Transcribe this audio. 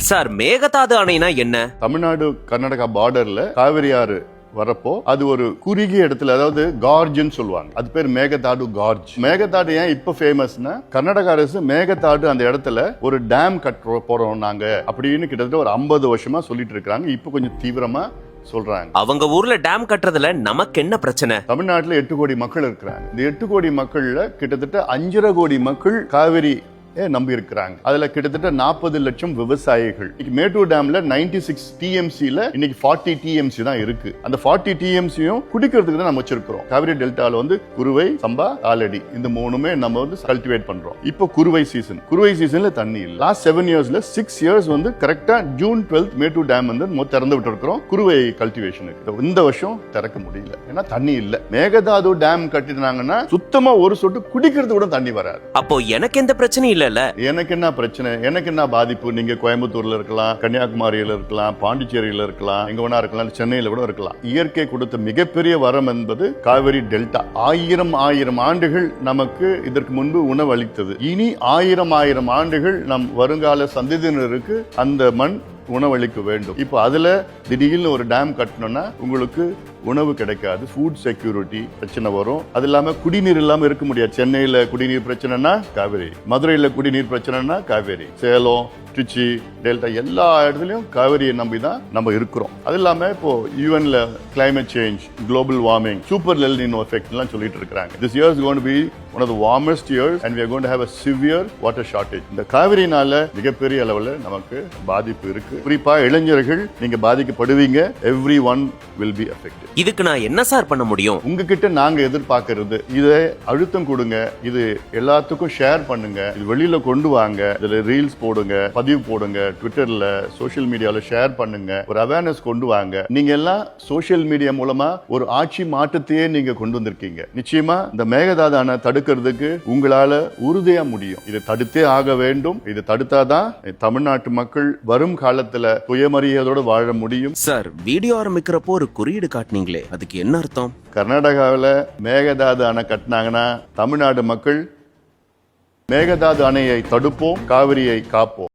Sir, Mekedatu அணைனா என்ன? தமிழ்நாடு கர்நாடகா பார்டர்ல காவிரி ஆறு வரப்போ அது ஒரு குறுகிய இடத்துல, அதாவது கார்ஜ்னு சொல்லுவாங்க. அது பேர் மேகதாடு கார்ஜ். மேகதாடு ஏன் இப்ப ஃபேமஸ்னா, கர்நாடக அரசு மேகதாடு அந்த இடத்துல ஒரு டேம் கட்ட போறோம் நாங்க அப்படின்னு கிட்டத்தட்ட ஒரு 50 வருஷமா சொல்லிட்டு இருக்காங்க. இப்ப கொஞ்சம் தீவிரமா சொல்றாங்க. அவங்க ஊர்ல டேம் கட்டுறதுல நமக்கு என்ன பிரச்சனை? தமிழ்நாட்டுல 8 கோடி மக்கள் இருக்கிறாங்க. இந்த 8 கோடி மக்கள்ல கிட்டத்தட்ட 5.5 கோடி மக்கள் காவிரி நம்பி இருக்கிறாங்க. அதுல கிட்டத்தட்ட 40 லட்சம் விவசாயிகள். மேட்டூர் டேம்ல 96 டிஎம்சில இன்னைக்கு 40 டிஎம்சி தான் இருக்கு. அந்த 40 டிஎம்சியும் குடிக்கிறதுக்கு தான் நம்ம வச்சிருக்கிறோம். காவிரி டெல்டால குருவை, சம்பா, ஆலடி இந்த மூணுமே நம்ம கல்டிவேட் பண்றோம். இப்போ குருவை சீசன்ல தண்ணி இல்ல. லாஸ்ட் 7 இயர்ஸ்ல 6 இயர்ஸ் கரெக்டா ஜூன் 12 மேட்டூர் டேம் திறந்து விட்டு இருக்கிறோம் குருவை கல்டிவேஷனுக்கு. இந்த வருஷம் திறக்க முடியல, ஏன்னா தண்ணி இல்ல. மேகதாது டேம் கட்டினாங்கன்னா சுத்தமா ஒரு சொட்டு குடிக்கிறது கூட தண்ணி வராது. அப்போ எனக்கு எந்த பிரச்சனையும் இல்ல. எனக்கு என்ன பிரச்சனை, எனக்கு என்ன பாதிப்பு? நீங்க கோயம்புத்தூர்ல இருக்கலாம், கன்னியாகுமரியில இருக்கலாம், பாண்டிச்சேரியில இருக்கலாம், எங்க வேணா இருக்கலாம், சென்னையில கூட இருக்கலாம். இயற்கை கொடுத்த மிகப்பெரிய வரம் என்பது காவிரி டெல்டா. ஆயிரம் ஆண்டுகள் நமக்கு இதற்கு முன்பு உணவு அளித்தது. இனி ஆயிரம் ஆண்டுகள் நம் வருங்கால சந்ததியினருக்கு அந்த மண் உணவளிக்க வேண்டும். இப்போ அதுல திடீர்னு ஒரு டேம் கட்டணும்னா உங்களுக்கு உணவு கிடைக்காது, ஃபுட் செக்யூரிட்டி பிரச்சனை வரும். அது இல்லாம குடிநீர் இல்லாம இருக்க முடியாது. சென்னையில குடிநீர் பிரச்சனைனா காவேரி, மதுரையில குடிநீர் பிரச்சனைனா காவேரி, சேலம், திருச்சி, டெல்டா எல்லா இடத்துலயும் காவிரியை நம்பி தான் நம்ம இருக்கிறோம். அது இல்லாம இப்போ யூஎன்ல climate change, global warming, super El Nino effect எல்லாம் சொல்லிட்டு இருக்காங்க. This year is going to be one of the warmest years and we are going to have a severe water shortage. இந்த காவிரினால மிகப்பெரிய அளவுல நமக்கு பாதிப்பு இருக்கு. குறிப்பா இளைஞர்கள் நீங்க பாதிக்கப்படுவீங்க. everyone will be affected. இதுக்கு நான் என்ன சார் பண்ண முடியும்? உங்ககிட்ட நாங்க எதிர்பார்க்கிறது, இதை அழுத்தம் கொடுங்க, இது எல்லாத்துக்கும் ஷேர் பண்ணுங்க, இது வெளியில கொண்டு வாங்க, இதுல ரீல்ஸ் போடுங்க, பதிவு போடுங்க, ட்விட்டர்ல, சோசியல் மீடியால ஷேர் பண்ணுங்க, ஒரு அவேர்னஸ் கொண்டு வாங்க. நீங்க எல்லாம் சோசியல் மீடியா மூலமா ஒரு ஆட்சி மாற்றத்தையே நீங்க கொண்டு வந்திருக்கீங்க. நிச்சயமா இந்த மேகதாது அணை தடுக்கிறதுக்கு உங்களால உறுதியா முடியும். இதை தடுத்தே ஆக வேண்டும். இது தடுத்தாதான் தமிழ்நாட்டு மக்கள் வரும் காலத்துல சுயமரியாதையோட வாழ முடியும். சார், வீடியோ ஆரம்பிக்கிறப்போ ஒரு குறியீடு காட்டினீங்களே, அதுக்கு என்ன அர்த்தம்? கர்நாடகாவில் மேகதாது அணை கட்டினாங்கன்னா தமிழ்நாடு மக்கள் மேகதாது அணையை தடுப்போம், காவிரியை காப்போம்.